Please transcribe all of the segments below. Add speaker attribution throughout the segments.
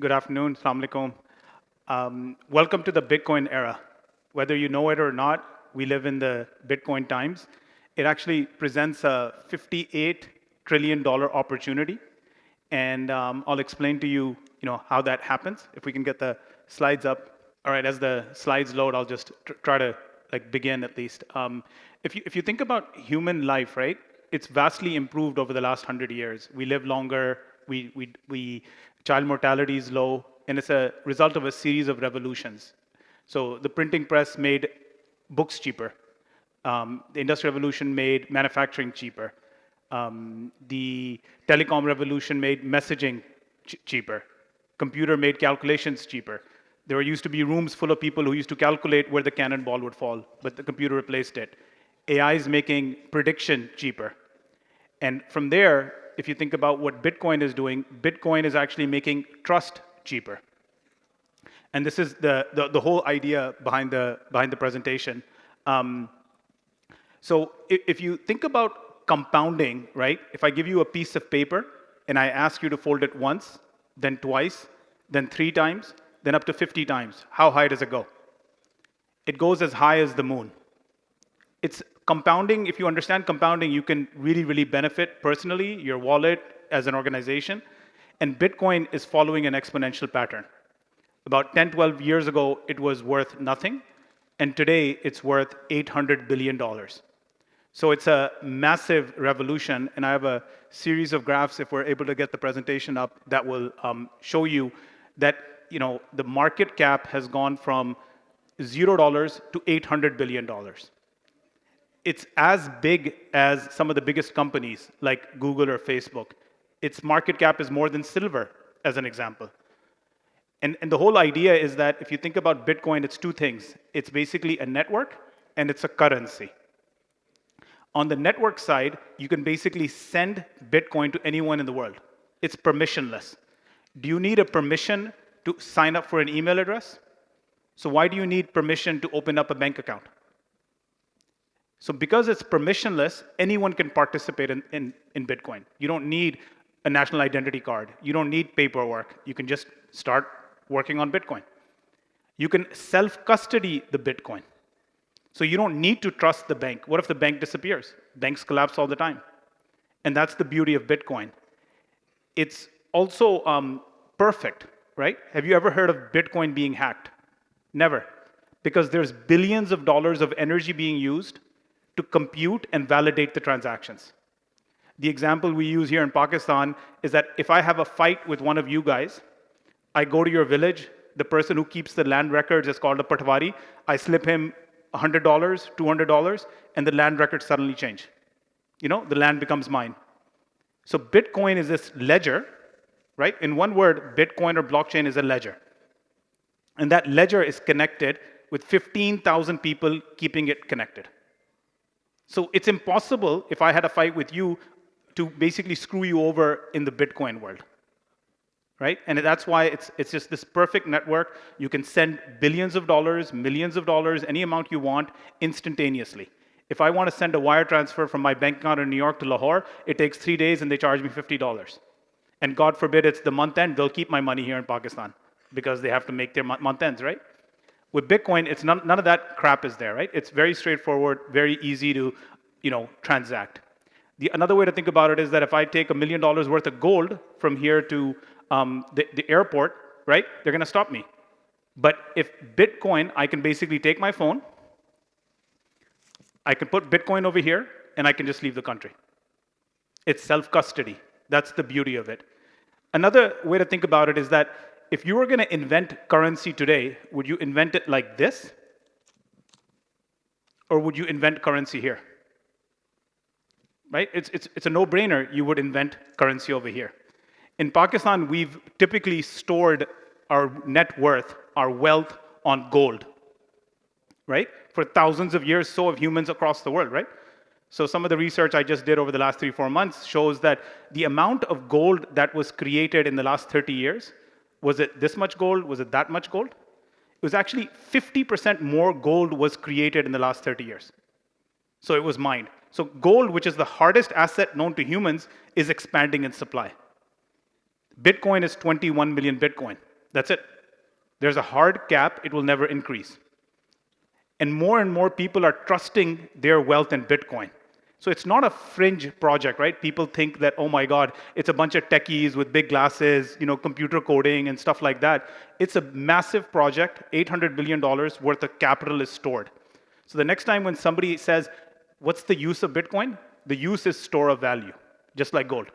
Speaker 1: Good afternoon. Assalamu alaikum. Welcome to the Bitcoin era. Whether you know it or not, we live in the Bitcoin times. It actually presents a $58 trillion opportunity. And I'll explain to you, how that happens. If we can get the slides up. All right, as the slides load, I'll just try to begin at least. If you think about human life, right, it's vastly improved over the last 100 years. We live longer, we child mortality is low, and it's a result of a series of revolutions. So the printing press made books cheaper. The Industrial Revolution made manufacturing cheaper. The telecom revolution made messaging cheaper. Computer made calculations cheaper. There used to be rooms full of people who used to calculate where the cannonball would fall, but the computer replaced it. AI is making prediction cheaper. And from there, if you think about what Bitcoin is doing, Bitcoin is actually making trust cheaper. And this is the whole idea behind the presentation. So if you think about compounding, right? If I give you a piece of paper and I ask you to fold it once, then twice, then 3 times, then up to 50 times, how high does it go? It goes as high as the moon. It's compounding. If you understand compounding, you can really, really benefit personally, your wallet, as an organization. And Bitcoin is following an exponential pattern. About 10, 12 years ago, it was worth nothing. And today, it's worth $800 billion. So it's a massive revolution. And I have a series of graphs, if we're able to get the presentation up, that will show you that the market cap has gone from $0 to $800 billion. It's as big as some of the biggest companies like Google or Facebook. Its market cap is more than silver, as an example. And the whole idea is that if you think about Bitcoin, it's 2 things. It's basically a network and it's a currency. On the network side, you can basically send Bitcoin to anyone in the world. It's permissionless. Do you need a permission to sign up for an email address? So why do you need permission to open up a bank account? So because it's permissionless, anyone can participate in Bitcoin. You don't need a national identity card. You don't need paperwork. You can just start working on Bitcoin. You can self-custody the Bitcoin. So you don't need to trust the bank. What if the bank disappears? Banks collapse all the time. And that's the beauty of Bitcoin. It's also perfect, right? Have you ever heard of Bitcoin being hacked? Never. Because there's billions of dollars of energy being used to compute and validate the transactions. The example we use here in Pakistan is that if I have a fight with one of you guys, I go to your village, the person who keeps the land records is called a patwari, I slip him $100, $200, and the land records suddenly change. The land becomes mine. So Bitcoin is this ledger, right? In one word, Bitcoin or blockchain is a ledger. And that ledger is connected with 15,000 people keeping it connected. So it's impossible, if I had a fight with you, to basically screw you over in the Bitcoin world, right? And that's why it's just this perfect network. You can send billions of dollars, millions of dollars, any amount you want instantaneously. If I want to send a wire transfer from my bank account in New York to Lahore, it takes 3 days and they charge me $50. And God forbid it's the month end, they'll keep my money here in Pakistan because they have to make their month ends, right? With Bitcoin, it's none of that crap is there, right? It's very straightforward, very easy to, transact. Another way to think about it is that if I take $1 million worth of gold from here to the airport, right? They're going to stop me. But if Bitcoin, I can basically take my phone, I can put Bitcoin over here, and I can just leave the country. It's self-custody. That's the beauty of it. Another way to think about it is that if you were going to invent currency today, would you invent it like this? Or would you invent currency here? Right? It's a no-brainer. You would invent currency over here. In Pakistan, we've typically stored our net worth, our wealth, on gold. Right? For thousands of years, so have humans across the world, right? So some of the research I just did over the last 3-4 months shows that the amount of gold that was created in the last 30 years, was it this much gold? Was it that much gold? It was actually 50% more gold was created in the last 30 years. So it was mined. So gold, which is the hardest asset known to humans, is expanding in supply. Bitcoin is 21 million Bitcoin. That's it. There's a hard cap, it will never increase. And more people are trusting their wealth in Bitcoin. So it's not a fringe project, right? People think that, oh my God, it's a bunch of techies with big glasses, computer coding and stuff like that. It's a massive project, $800 billion worth of capital is stored. So the next time when somebody says, what's the use of Bitcoin? The use is store of value, just like gold.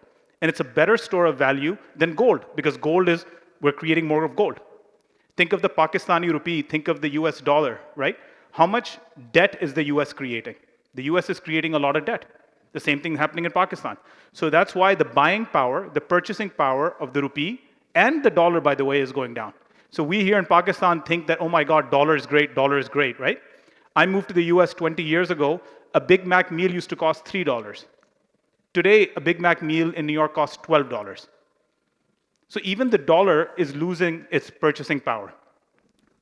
Speaker 1: And it's a better store of value than gold, because gold is, we're creating more of gold. Think of the Pakistani rupee, think of the US dollar, right? How much debt is the US creating? The US is creating a lot of debt. The same thing happening in Pakistan. So that's why the buying power, the purchasing power of the rupee and the dollar, by the way, is going down. So we here in Pakistan think that, oh my God, dollar is great, right? I moved to the US 20 years ago. A Big Mac meal used to cost $3. Today, a Big Mac meal in New York costs $12. So even the dollar is losing its purchasing power.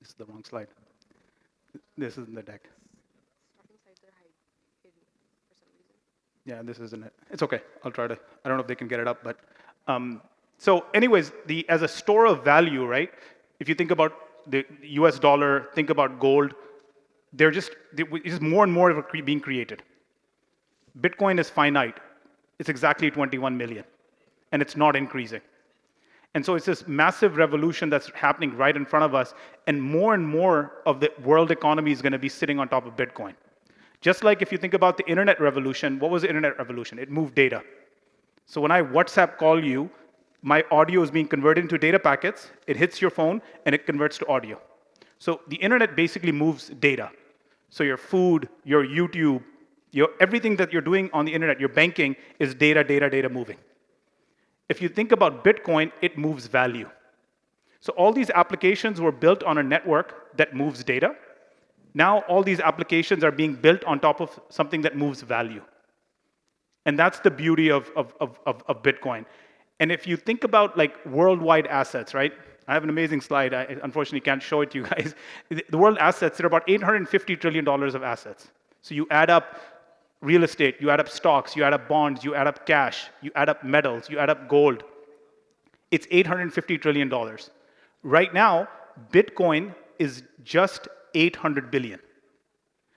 Speaker 1: This is the wrong slide. This isn't the deck. Yeah, this isn't it. It's okay. I'll try to. I don't know if they can get it up, but so anyways, as a store of value, right? If you think about the U.S. dollar, think about gold. It's just more and more of it being created. Bitcoin is finite. It's exactly 21 million, and it's not increasing. And so it's this massive revolution that's happening right in front of us, and more of the world economy is going to be sitting on top of Bitcoin. Just like if you think about the internet revolution, what was the internet revolution? It moved data. So when I WhatsApp call you, my audio is being converted into data packets, it hits your phone, and it converts to audio. So the internet basically moves data. So your food, your YouTube, everything that you're doing on the internet, your banking, is data moving. If you think about Bitcoin, it moves value. So all these applications were built on a network that moves data. Now all these applications are being built on top of something that moves value. And that's the beauty of Bitcoin. And if you think about like worldwide assets, right? I have an amazing slide. I unfortunately can't show it to you guys. The world assets, there are about $850 trillion of assets. So you add up real estate, you add up stocks, you add up bonds, you add up cash, you add up metals, you add up gold. It's $850 trillion. Right now, Bitcoin is just 800 billion.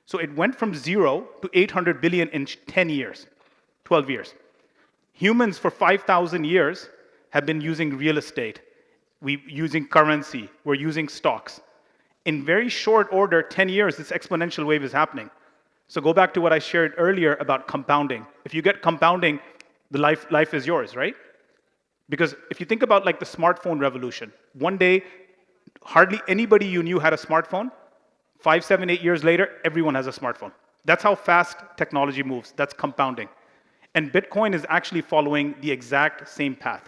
Speaker 1: So it went from 0 to 800 billion in 10 years, 12 years. Humans for 5,000 years have been using real estate. We're using currency, we're using stocks. In very short order, 10 years, this exponential wave is happening. So go back to what I shared earlier about compounding. If you get compounding, the life is yours, right? Because if you think about like the smartphone revolution, one day, hardly anybody you knew had a smartphone. 5, 7, 8 years later, everyone has a smartphone. That's how fast technology moves. That's compounding. And Bitcoin is actually following the exact same path.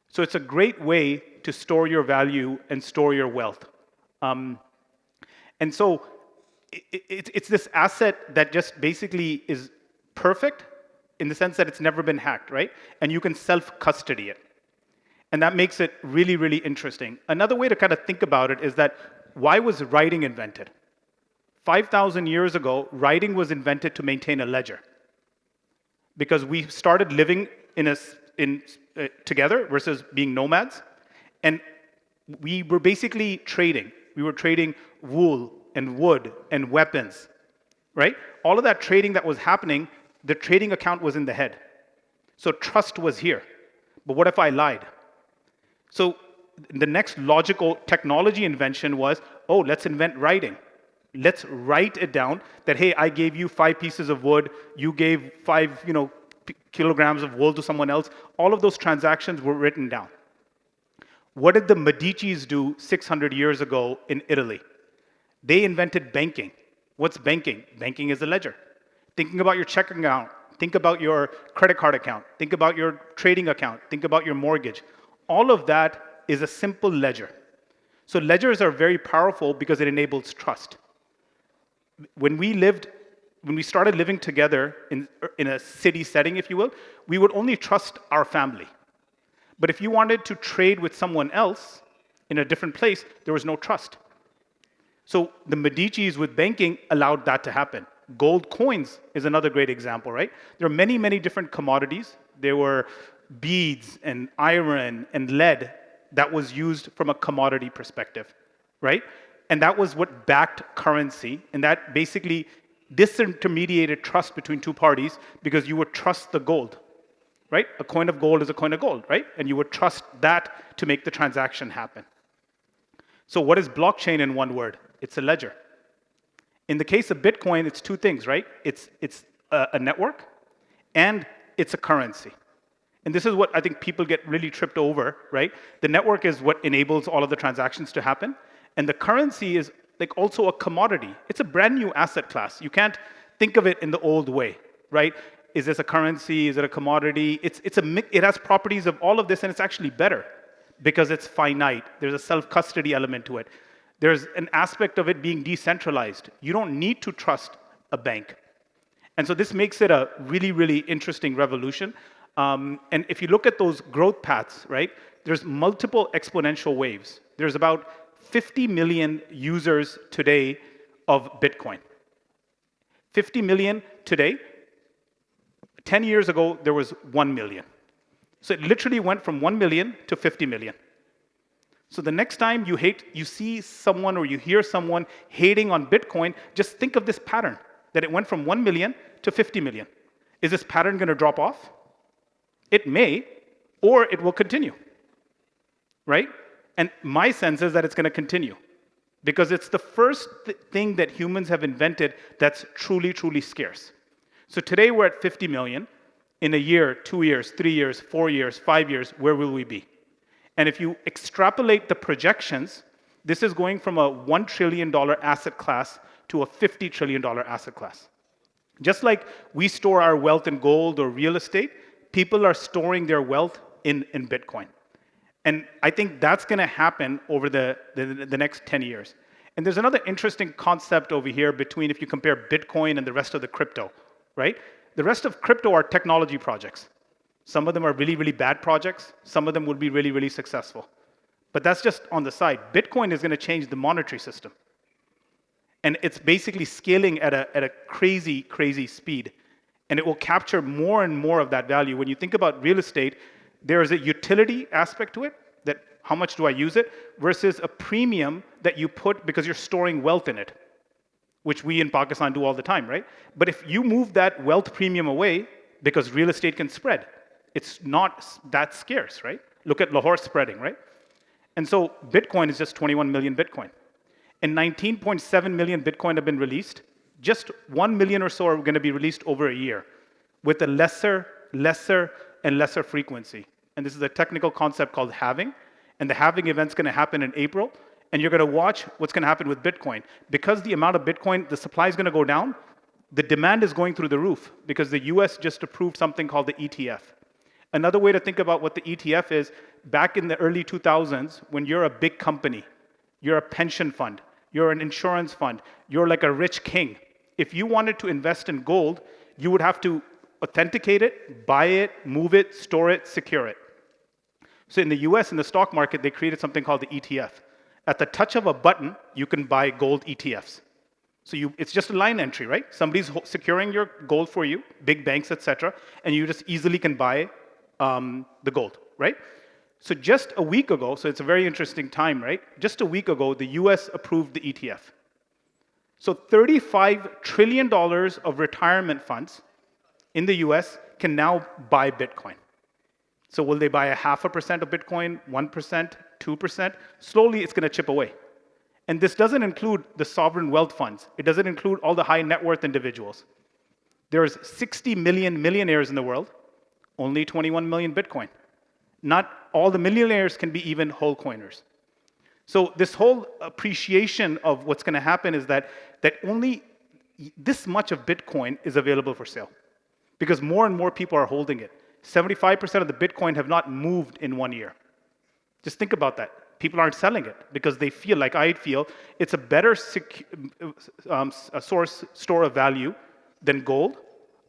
Speaker 1: So it's a great way to store your value and store your wealth. And so it's this asset that just basically is perfect in the sense that it's never been hacked, right? And you can self-custody it. And that makes it really, really interesting. Another way to kind of think about it is that why was writing invented? 5,000 years ago, writing was invented to maintain a ledger. Because we started living together versus being nomads. And we were basically trading. We were trading wool and wood and weapons, right? All of that trading that was happening, the trading account was in the head. So trust was here. But what if I lied? So the next logical technology invention was, oh, let's invent writing. Let's write it down that, hey, I gave you 5 pieces of wood, you gave 5, kilograms of wool to someone else. All of those transactions were written down. What did the Medicis do 600 years ago in Italy? They invented banking. What's banking? Banking is a ledger. Thinking about your checking account, think about your credit card account, think about your trading account, think about your mortgage. All of that is a simple ledger. So ledgers are very powerful because it enables trust. When we started living together in a city setting, if you will, we would only trust our family. But if you wanted to trade with someone else in a different place, there was no trust. So the Medicis with banking allowed that to happen. Gold coins is another great example, right? There are many, many different commodities. There were beads and iron and lead that was used from a commodity perspective, right? And that was what backed currency, and that basically disintermediated trust between two parties because you would trust the gold, right? A coin of gold is a coin of gold, right? And you would trust that to make the transaction happen. So what is blockchain in one word? It's a ledger. In the case of Bitcoin, it's two things, right? It's a network and it's a currency. And this is what I think people get really tripped over, right? The network is what enables all of the transactions to happen. And the currency is like also a commodity. It's a brand new asset class. You can't think of it in the old way, right? Is this a currency? Is it a commodity? It has properties of all of this, and it's actually better because it's finite. There's a self-custody element to it. There's an aspect of it being decentralized. You don't need to trust a bank. And so this makes it a really, really interesting revolution. And if you look at those growth paths, right, there's multiple exponential waves. There's about 50 million users today of Bitcoin. 50 million today. 10 years ago, there was 1 million. So it literally went from 1 million to 50 million. So the next time you see someone or you hear someone hating on Bitcoin, just think of this pattern, that it went from 1 million to 50 million. Is this pattern going to drop off? It may, or it will continue, right? And my sense is that it's going to continue because it's the first thing that humans have invented that's truly, truly scarce. So today we're at 50 million. In a year, 2 years, 3 years, 4 years, 5 years, where will we be? And if you extrapolate the projections, this is going from a $1 trillion asset class to a $50 trillion asset class. Just like we store our wealth in gold or real estate, people are storing their wealth in Bitcoin. And I think that's going to happen over the next 10 years. And there's another interesting concept over here between if you compare Bitcoin and the rest of the crypto, right? The rest of crypto are technology projects. Some of them are really, really bad projects. Some of them will be really, really successful. But that's just on the side. Bitcoin is going to change the monetary system. And it's basically scaling at a crazy, crazy speed. And it will capture more and more of that value. When you think about real estate, there is a utility aspect to it, that how much do I use it, versus a premium that you put because you're storing wealth in it, which we in Pakistan do all the time, right? But if you move that wealth premium away, because real estate can spread, it's not that scarce, right? Look at Lahore spreading, right? And so Bitcoin is just 21 million Bitcoin. And 19.7 million Bitcoin have been released. Just 1 million or so are going to be released over a year with a lesser, and lesser frequency. And this is a technical concept called halving. And the halving event's going to happen in April. And you're going to watch what's going to happen with Bitcoin. Because the amount of Bitcoin, the supply is going to go down, the demand is going through the roof because the US just approved something called the ETF. Another way to think about what the ETF is, back in the early 2000s, when you're a big company, you're a pension fund, you're an insurance fund, you're like a rich king. If you wanted to invest in gold, you would have to authenticate it, buy it, move it, store it, secure it. So in the US, in the stock market, they created something called the ETF. At the touch of a button, you can buy gold ETFs. So it's just a line entry, right? Somebody's securing your gold for you, big banks, etc., and you just easily can buy the gold, right? So just a week ago, so it's a very interesting time, right? Just a week ago, the US approved the ETF. So $35 trillion of retirement funds in the US can now buy Bitcoin. So will they buy 0.5% of Bitcoin, 1%, 2%? Slowly, it's going to chip away. And this doesn't include the sovereign wealth funds. It doesn't include all the high net worth individuals. There's 60 million millionaires in the world, only 21 million Bitcoin. Not all the millionaires can be even whole coiners. So this whole appreciation of what's going to happen is that only this much of Bitcoin is available for sale because more and more people are holding it. 75% of the Bitcoin have not moved in 1 year. Just think about that. People aren't selling it because they feel, like I feel, it's a better store of value than gold.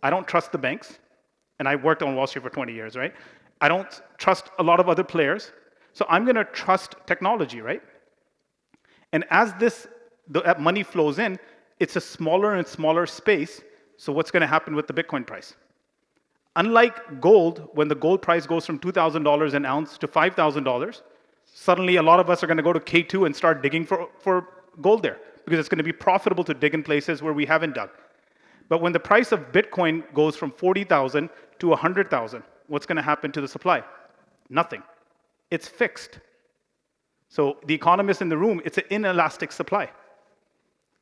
Speaker 1: I don't trust the banks. And I worked on Wall Street for 20 years, right? I don't trust a lot of other players. So I'm going to trust technology, right? And as that money flows in, it's a smaller and smaller space. So what's going to happen with the Bitcoin price? Unlike gold, when the gold price goes from $2,000 an ounce to $5,000, Suddenly, a lot of us are going to go to K2 and start digging for gold there because it's going to be profitable to dig in places where we haven't dug. But when the price of Bitcoin goes from 40,000 to 100,000, what's going to happen to the supply? Nothing. It's fixed. So the economists in the room, it's an inelastic supply.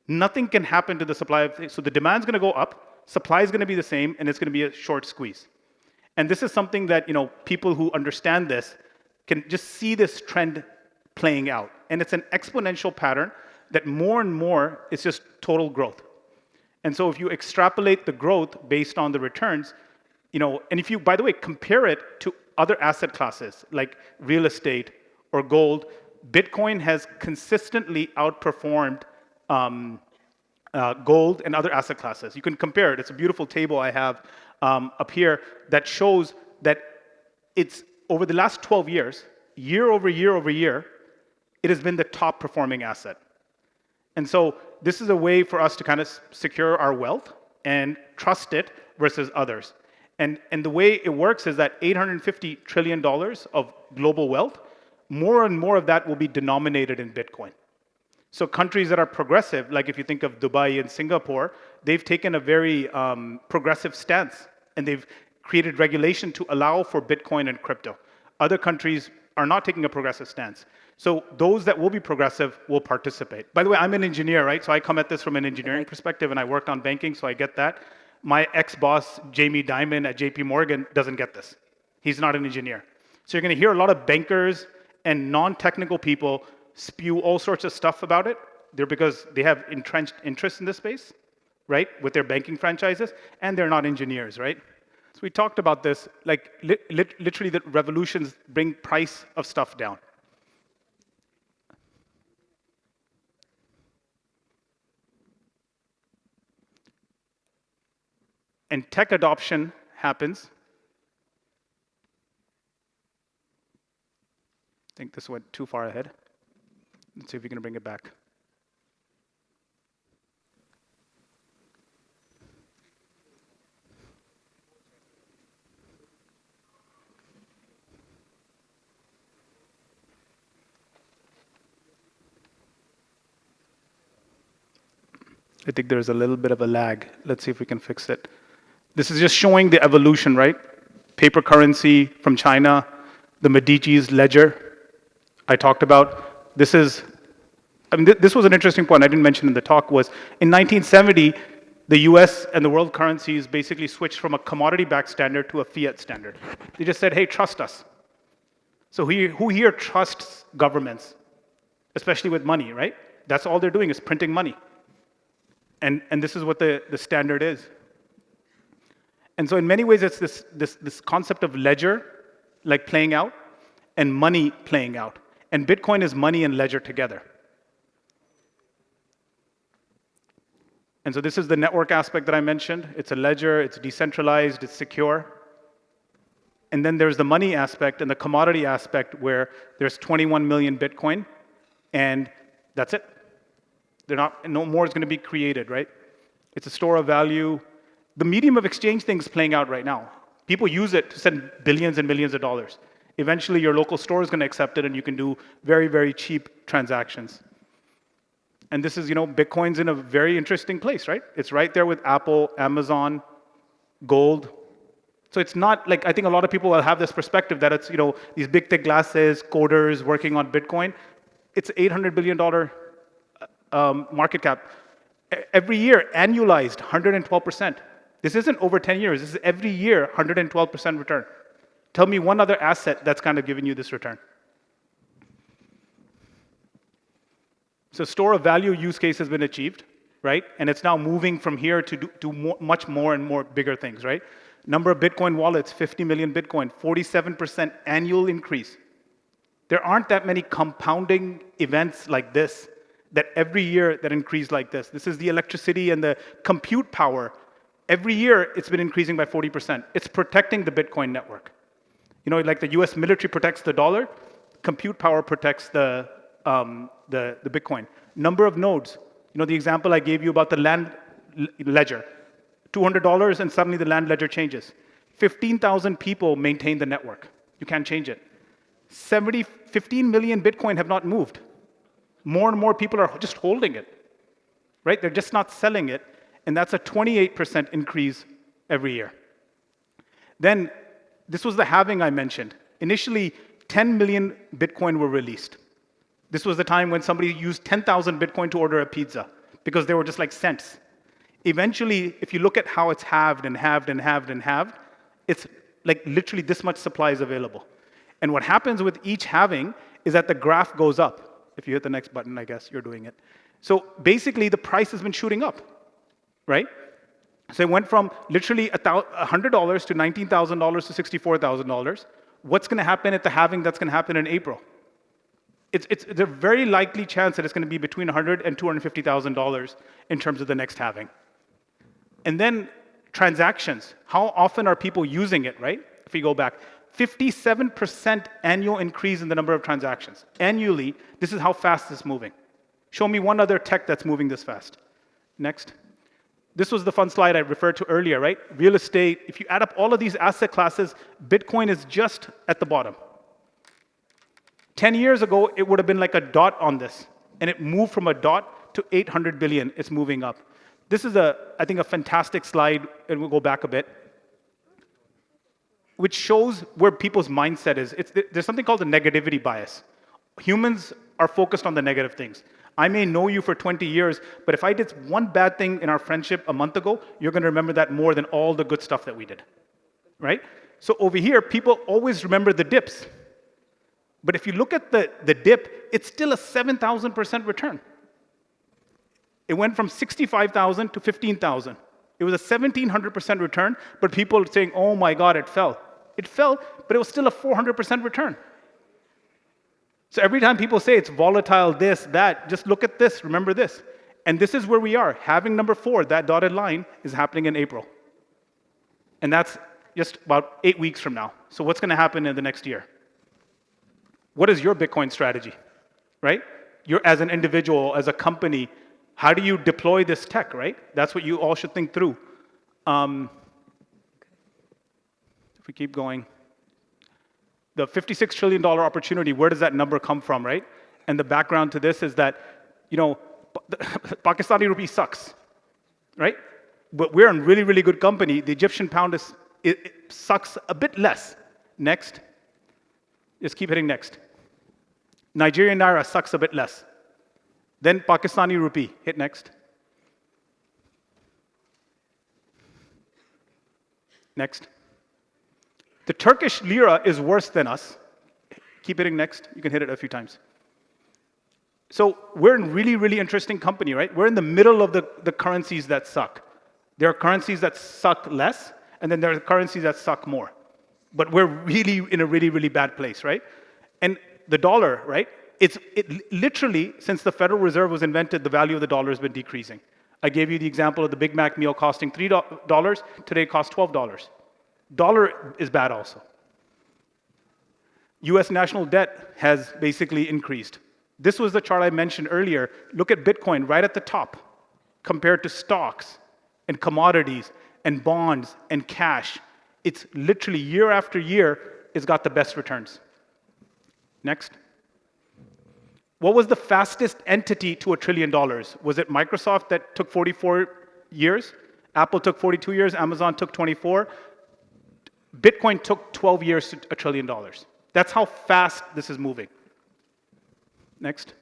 Speaker 1: Nothing can happen to the supply. So the demand's going to go up, supply is going to be the same, and it's going to be a short squeeze. And this is something that people who understand this can just see this trend playing out. And it's an exponential pattern that more and more is just total growth. And so if you extrapolate the growth based on the returns, and if you, by the way, compare it to other asset classes like real estate or gold, Bitcoin has consistently outperformed gold and other asset classes. You can compare it. It's a beautiful table I have up here that shows that it's over the last 12 years, year over year over year, it has been the top performing asset. And so this is a way for us to kind of secure our wealth and trust it versus others. And the way it works is that $850 trillion of global wealth, more and more of that will be denominated in Bitcoin. So countries that are progressive, like if you think of Dubai and Singapore, they've taken a very progressive stance, and they've created regulation to allow for Bitcoin and crypto. Other countries are not taking a progressive stance. So those that will be progressive will participate. By the way, I'm an engineer, right? So I come at this from an engineering perspective, and I worked on banking, so I get that. My ex-boss, Jamie Dimon at JP Morgan, doesn't get this. He's not an engineer. So you're going to hear a lot of bankers and non-technical people spew all sorts of stuff about it. They're because they have entrenched interest in this space, right, with their banking franchises, and they're not engineers, right? So we talked about this, like literally that revolutions bring price of stuff down. And tech adoption happens. I think this went too far ahead. Let's see if we can bring it back. I think there's a little bit of a lag. Let's see if we can fix it. This is just showing the evolution, right? Paper currency from China, the Medici's ledger I talked about. This was an interesting point I didn't mention in the talk, was in 1970, the US and the world currencies basically switched from a commodity-backed standard to a fiat standard. They just said, hey, trust us. So who here trusts governments, especially with money, right? That's all they're doing is printing money. And this is what the standard is. And so in many ways, it's this concept of ledger, like playing out, and money playing out. And Bitcoin is money and ledger together. And so this is the network aspect that I mentioned. It's a ledger, it's decentralized, it's secure. And then there's the money aspect and the commodity aspect where there's 21 million Bitcoin, and that's it. No more is going to be created, right? It's a store of value. The medium of exchange thing is playing out right now. People use it to send billions and millions of dollars. Eventually, your local store is going to accept it, and you can do very, very cheap transactions. And this is, Bitcoin's in a very interesting place, right? It's right there with Apple, Amazon, gold. So it's not like, I think a lot of people will have this perspective that it's, these big tech glasses, coders working on Bitcoin. It's $800 billion market cap. Every year, annualized, 112%. This isn't over 10 years. This is every year, 112% return. Tell me one other asset that's kind of giving you this return. So store of value use case has been achieved, right? And it's now moving from here to do much more and more bigger things, right? Number of Bitcoin wallets, 50 million Bitcoin, 47% annual increase. There aren't that many compounding events like this that every year that increase like this. This is the electricity and the compute power. Every year, it's been increasing by 40%. It's protecting the Bitcoin network. Like the US military protects the dollar, compute power protects the Bitcoin. Number of nodes. The example I gave you about the land ledger. $200 and suddenly the land ledger changes. 15,000 people maintain the network. You can't change it. 15 million Bitcoin have not moved. More and more people are just holding it, right? They're just not selling it, and that's a 28% increase every year. Then, this was the halving I mentioned. Initially, 10 million Bitcoin were released. This was the time when somebody used 10,000 Bitcoin to order a pizza because they were just like cents. Eventually, if you look at how it's halved and halved and halved and halved, it's like literally this much supply is available. And what happens with each halving is that the graph goes up. If you hit the next button, I guess you're doing it. So basically, the price has been shooting up, right? So it went from literally $100 to $19,000 to $64,000. What's going to happen at the halving that's going to happen in April? It's a very likely chance that it's going to be between $100,000 and $250,000 in terms of the next halving. And then transactions. How often are people using it, right? If we go back, 57% annual increase in the number of transactions. Annually, this is how fast it's moving. Show me one other tech that's moving this fast. Next. This was the fun slide I referred to earlier, right? Real estate. If you add up all of these asset classes, Bitcoin is just at the bottom. 10 years ago, it would have been like a dot on this, and it moved from a dot to 800 billion. It's moving up. This is, I think, a fantastic slide, and we'll go back a bit, which shows where people's mindset is. There's something called the negativity bias. Humans are focused on the negative things. I may know you for 20 years, but if I did one bad thing in our friendship a month ago, you're going to remember that more than all the good stuff that we did, right? So over here, people always remember the dips. But if you look at the dip, it's still a 7,000% return. It went from 65,000 to 15,000. It was a 1,700% return, but people are saying, oh my God, it fell. It fell, but it was still a 400% return. So every time people say it's volatile, this, that, just look at this, remember this. And this is where we are. Halving number 4, that dotted line, is happening in April. And that's just about 8 weeks from now. So what's going to happen in the next year? What is your Bitcoin strategy, right? You're as an individual, as a company, how do you deploy this tech, right? That's what you all should think through. If we keep going. The $56 trillion opportunity, where does that number come from, right? And the background to this is that, Pakistani rupee sucks, right? But we're in really, really good company. The Egyptian pound it sucks a bit less. Next. Just keep hitting next. Nigerian naira sucks a bit less. Then Pakistani rupee. Hit next. Next. The Turkish lira is worse than us. Keep hitting next. You can hit it a few times. So we're in really, really interesting company, right? We're in the middle of the currencies that suck. There are currencies that suck less, and then there are currencies that suck more. But we're really in a really, really bad place, right? And the dollar, right? It literally, since the Federal Reserve was invented, the value of the dollar has been decreasing. I gave you the example of the Big Mac meal costing $3. Today it costs $12. Dollar is bad also. US national debt has basically increased. This was the chart I mentioned earlier. Look at Bitcoin right at the top compared to stocks and commodities and bonds and cash. It's literally year after year, it's got the best returns. Next. What was the fastest entity to $1 trillion? Was it Microsoft that took 44 years? Apple took 42 years, Amazon took 24. Bitcoin took 12 years to $1 trillion. That's how fast this is moving. Next.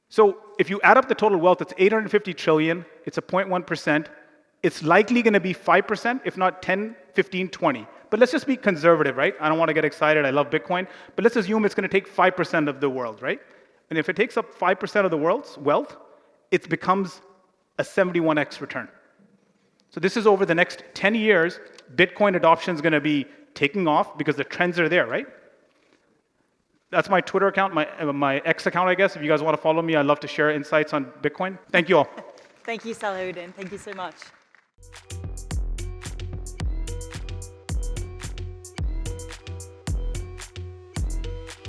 Speaker 1: So if you add up the total wealth, it's 850 trillion, it's a 0.1%. It's likely going to be 5%, if not 10, 15, 20. But let's just be conservative, right? I don't want to get excited. I love Bitcoin. But let's assume it's going to take 5% of the world, right? And if it takes up 5% of the world's wealth, it becomes a 71x return. So this is over the next 10 years, Bitcoin adoption is going to be taking off because the trends are there, right? That's my Twitter account, my X account, I guess. If you guys want to follow me, I'd love to share insights on Bitcoin. Thank you all.
Speaker 2: Thank you, Salahuddin. Thank you so much.